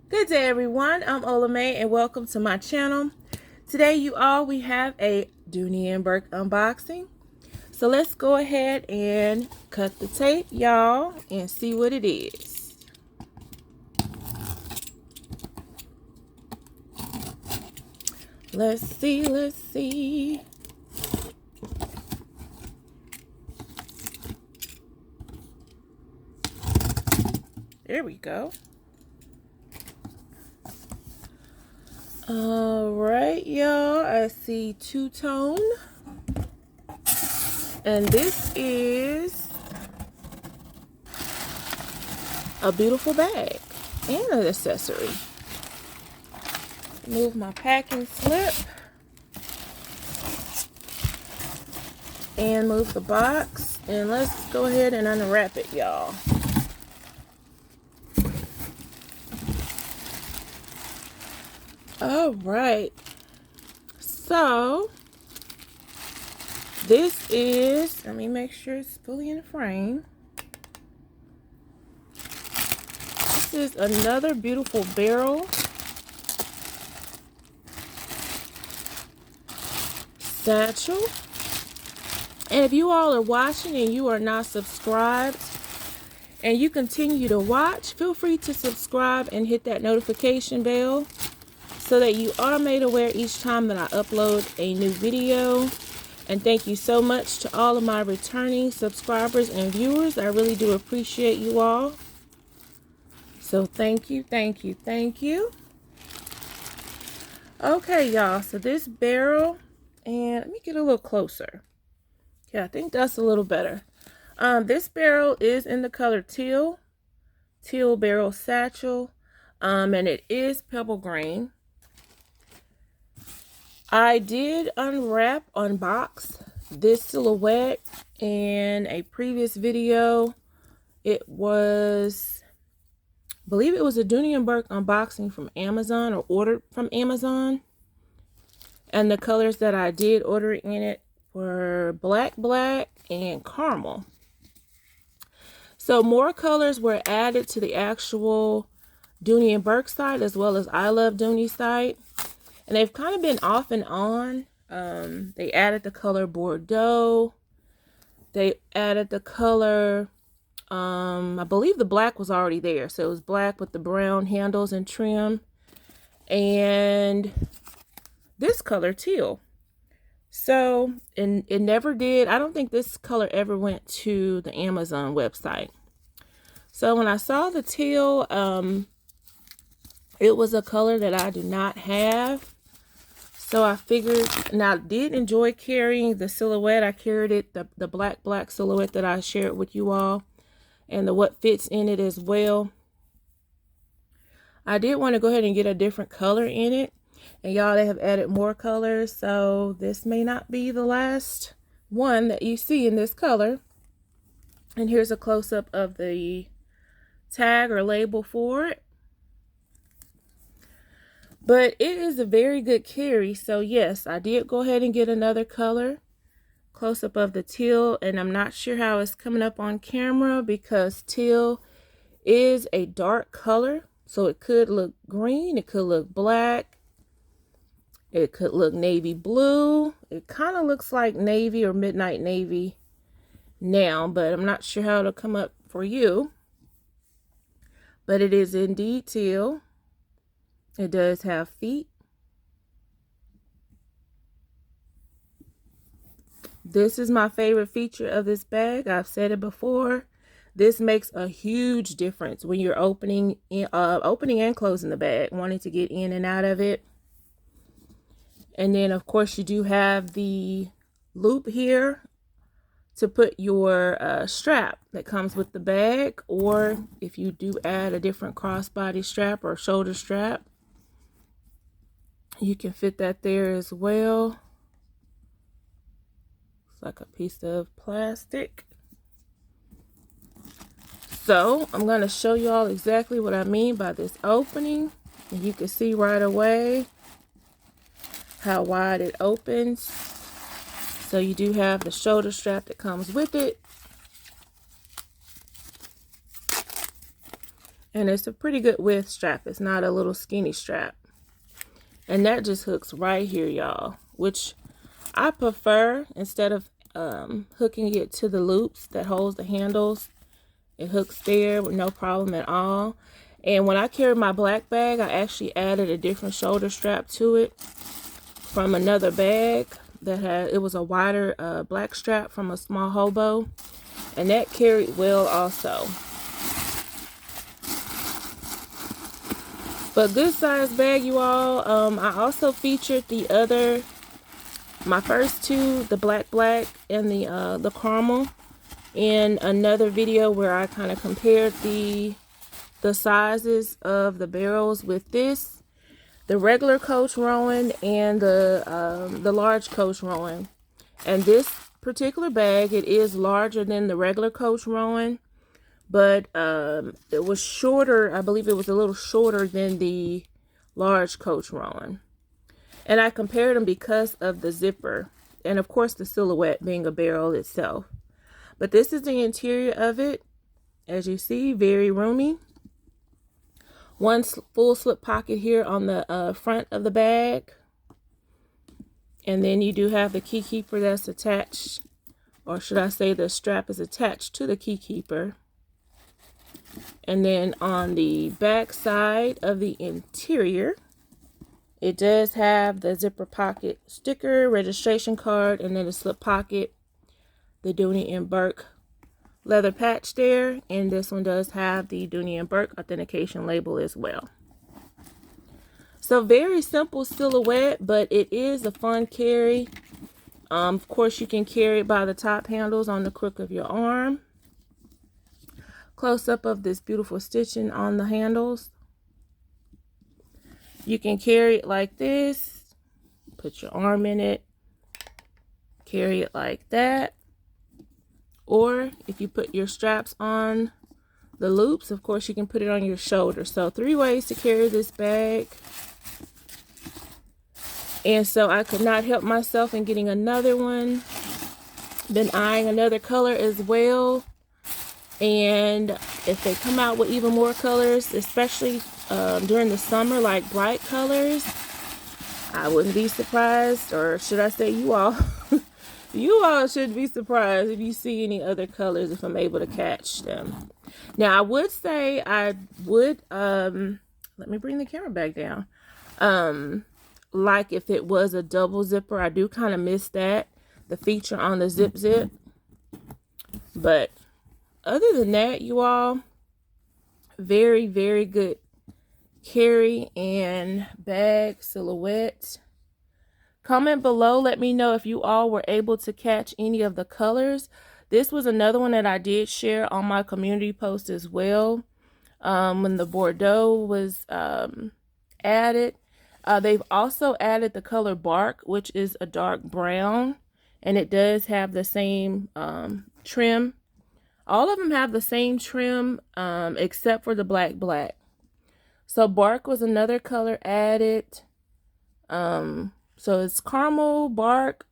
Good day, everyone. I'm OlaMaye, and welcome to my channel. Today, we have a Dooney and Bourke unboxing. So let's go ahead and cut the tape, y'all, and see what it is. Let's see. There we go. All right, y'all. I see two-tone. And this is a beautiful bag and an accessory. Move my packing slip. And move the box. And let's go ahead and unwrap it, y'all. All right. So this is, let me make sure it's fully in the frame. This is another beautiful barrel. Satchel. And if you all are watching and you are not subscribed and you continue to watch, feel free to subscribe and hit that notification bell so that you are made aware each time that I upload a new video. And thank you so much to all of my returning subscribers and viewers. I really do appreciate you all. So thank you. Okay, y'all. So this barrel, and let me get a little closer. Yeah, I think that's a little better. This barrel is in the color teal. Teal barrel satchel. And it is pebble green. I did unbox this silhouette in a previous video. It was, I believe it was a Dooney and Bourke unboxing from Amazon, or ordered from Amazon. And the colors that I did order in it were black, and caramel. So more colors were added to the actual Dooney and Bourke site, as well as I Love Dooney site. And they've kind of been off and on. They added the color Bordeaux. They added the color, I believe the black was already there. So it was black with the brown handles and trim. And this color, teal. So, and it never did. I don't think this color ever went to the Amazon website. So when I saw the teal, it was a color that I do not have. So I figured, and I did enjoy carrying the silhouette. I carried it, the black silhouette that I shared with you all, and the what fits in it as well. I did want to go ahead and get a different color in it. And y'all, they have added more colors. So this may not be the last one that you see in this color. And here's a close-up of the tag or label for it. But it is a very good carry. So yes, I did go ahead and get another color. Close-up of the teal. And I'm not sure how it's coming up on camera because teal is a dark color. So it could look green. It could look black. It could look navy blue. It kind of looks like navy or midnight navy now. But I'm not sure how it'll come up for you. But it is indeed teal. It does have feet. This is my favorite feature of this bag. I've said it before. This makes a huge difference when you're opening and closing the bag, wanting to get in and out of it. And then, of course, you do have the loop here to put your strap that comes with the bag, or if you do add a different crossbody strap or shoulder strap, you can fit that there as well. It's like a piece of plastic. So I'm going to show you all exactly what I mean by this opening. And you can see right away how wide it opens. So you do have the shoulder strap that comes with it. And it's a pretty good width strap. It's not a little skinny strap. And that just hooks right here, y'all, which I prefer. Instead of hooking it to the loops that holds the handles, it hooks there with no problem at all. And when I carry my black bag, I actually added a different shoulder strap to it from another bag that had, it was a wider black strap from a small hobo, and that carried well also. But good size bag, you all. I also featured my first two, the black and the caramel, in another video where I kind of compared the sizes of the barrels with this, the regular Coach Rowan and the large Coach Rowan. And this particular bag, it is larger than the regular Coach Rowan, but it was shorter. I believe it was a little shorter than the large Coach Rowan. And I compared them because of the zipper and of course the silhouette being a barrel itself. But this is the interior of it. As you see, very roomy. One full slip pocket here on the front of the bag. And then you do have the key keeper that's attached, or should I say the strap is attached to the key keeper. And then on the back side of the interior, it does have the zipper pocket sticker, registration card, and then the slip pocket, the Dooney and Bourke leather patch there. And this one does have the Dooney and Bourke authentication label as well. So very simple silhouette, but it is a fun carry. Of course, you can carry it by the top handles on the crook of your arm. Close up of this beautiful stitching on the handles. You can carry it like this, put your arm in it, carry it like that. Or if you put your straps on the loops, of course you can put it on your shoulder. So 3 ways to carry this bag. And so I could not help myself in getting another one. Been eyeing another color as well. And if they come out with even more colors, especially during the summer, like bright colors, I wouldn't be surprised, or should I say you all, you all should be surprised if you see any other colors if I'm able to catch them. Now I would say I would, let me bring the camera back down. Like if it was a double zipper, I do kind of miss that, the feature on the zip. But other than that, you all, very, very good carry and bag silhouette. Comment below, let me know if you all were able to catch any of the colors. This was another one that I did share on my community post as well. When the Bordeaux was added. They've also added the color Bark, which is a dark brown, and it does have the same trim. All of them have the same trim except for the black. So Bark was another color added. So it's caramel, Bark,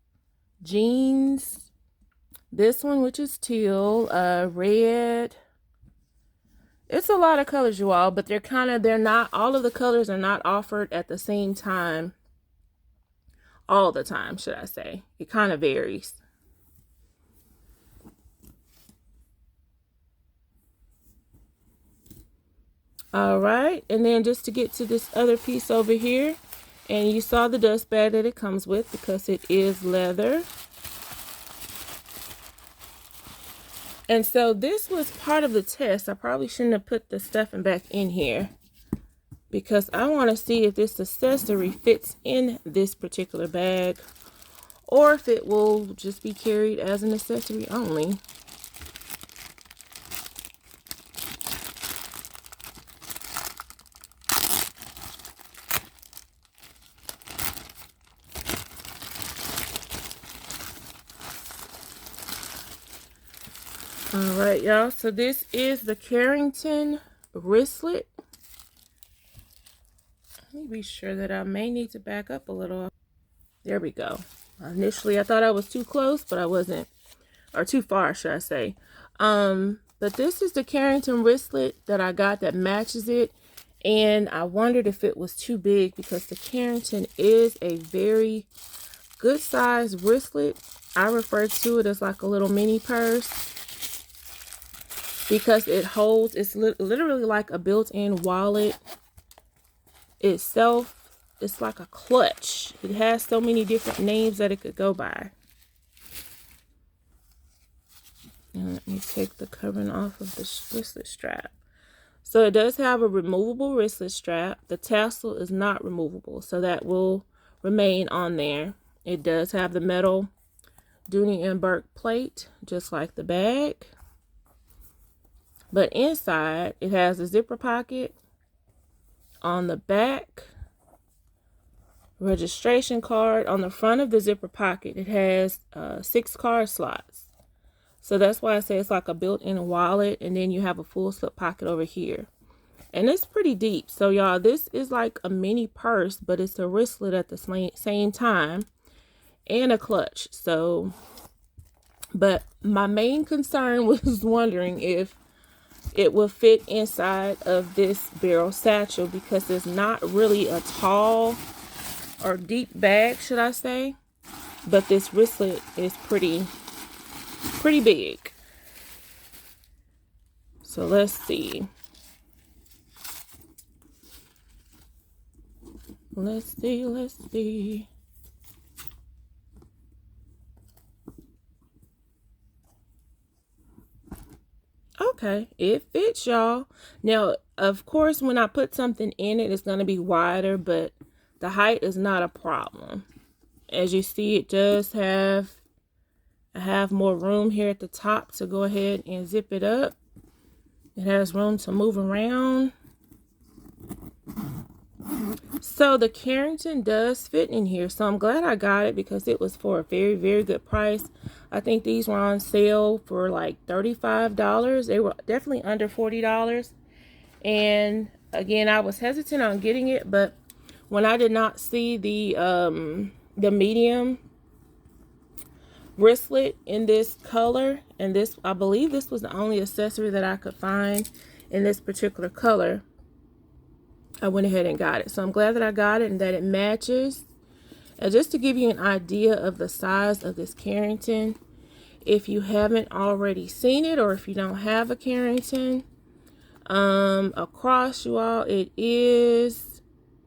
jeans. This one, which is teal, red. It's a lot of colors, you all, but they're not, all of the colors are not offered at the same time. All the time, should I say. It kind of varies. All right, and then just to get to this other piece over here, and you saw the dust bag that it comes with because it is leather. And so this was part of the test. I probably shouldn't have put the stuffing back in here because I want to see if this accessory fits in this particular bag or if it will just be carried as an accessory only. All right, y'all, so this is the Carrington wristlet. Let me be sure that I may need to back up a little. There we go. Initially, I thought I was too close, but I wasn't, or too far, should I say. But this is the Carrington wristlet that I got that matches it. And I wondered if it was too big because the Carrington is a very good size wristlet. I refer to it as like a little mini purse because it holds, it's literally like a built-in wallet itself. It's like a clutch. It has so many different names that it could go by. And let me take the covering off of the wristlet strap. So it does have a removable wristlet strap. The tassel is not removable, so that will remain on there. It does have the metal Dooney and Bourke plate, just like the bag. But inside, it has a zipper pocket. On the back, registration card. On the front of the zipper pocket, it has 6 card slots. So that's why I say it's like a built-in wallet, and then you have a full slip pocket over here. And it's pretty deep. So y'all, this is like a mini purse, but it's a wristlet at the same time, and a clutch. So, but my main concern was wondering if it will fit inside of this barrel satchel, because it's not really a tall or deep bag, should I say. But this wristlet is pretty big. So let's see. Let's see. Okay, it fits, y'all. Now, of course, when I put something in it, it's going to be wider, but the height is not a problem. As you see, it does have, I have more room here at the top to go ahead and zip it up. It has room to move around. So the Carrington does fit in here. So I'm glad I got it because it was for a very, very good price. I think these were on sale for like $35. They were definitely under $40. And again, I was hesitant on getting it, but when I did not see the medium wristlet in this color, and this, I believe this was the only accessory that I could find in this particular color, I went ahead and got it. So I'm glad that I got it and that it matches. And just to give you an idea of the size of this Carrington, if you haven't already seen it, or if you don't have a Carrington, across, you all, it is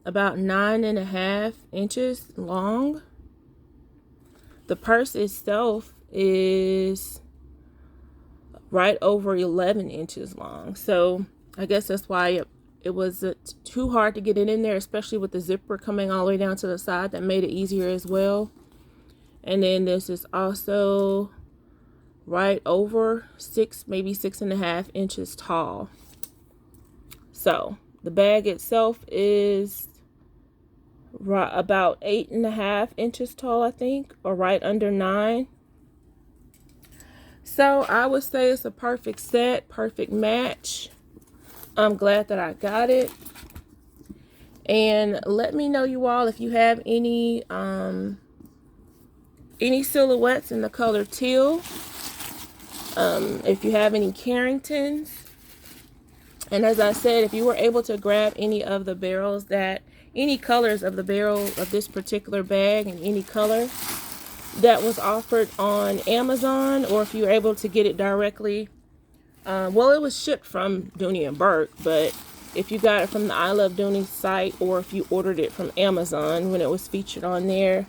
about 9.5 inches long. The purse itself is right over 11 inches long. So I guess that's why it was too hard to get it in there, especially with the zipper coming all the way down to the side. That made it easier as well. And then this is also right over 6, maybe 6.5 inches tall. So the bag itself is right about 8.5 inches tall, I think, or right under 9. So I would say it's a perfect set, perfect match. I'm glad that I got it. And let me know, you all, if you have any silhouettes in the color teal. If you have any Carringtons. And as I said, if you were able to grab any of the barrels any colors of the barrel of this particular bag in any color that was offered on Amazon, or if you were able to get it directly. Well, it was shipped from Dooney and Bourke, but if you got it from the I Love Dooney site, or if you ordered it from Amazon when it was featured on there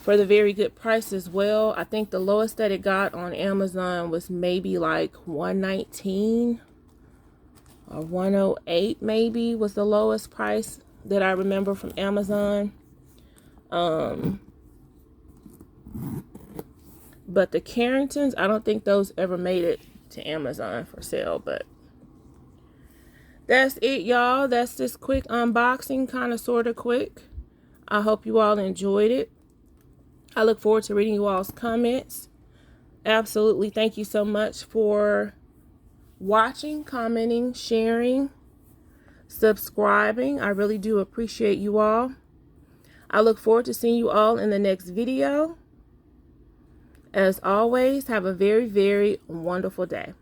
for the very good price as well. I think the lowest that it got on Amazon was maybe like $119 or $108 maybe was the lowest price that I remember from Amazon. But the Carringtons, I don't think those ever made it to Amazon for sale. But that's it, y'all. That's this quick unboxing, kind of sort of quick. I hope you all enjoyed it. I look forward to reading you all's comments. Absolutely, thank you so much for watching, commenting, sharing, subscribing. I really do appreciate you all. I look forward to seeing you all in the next video. As always, have a very, very wonderful day.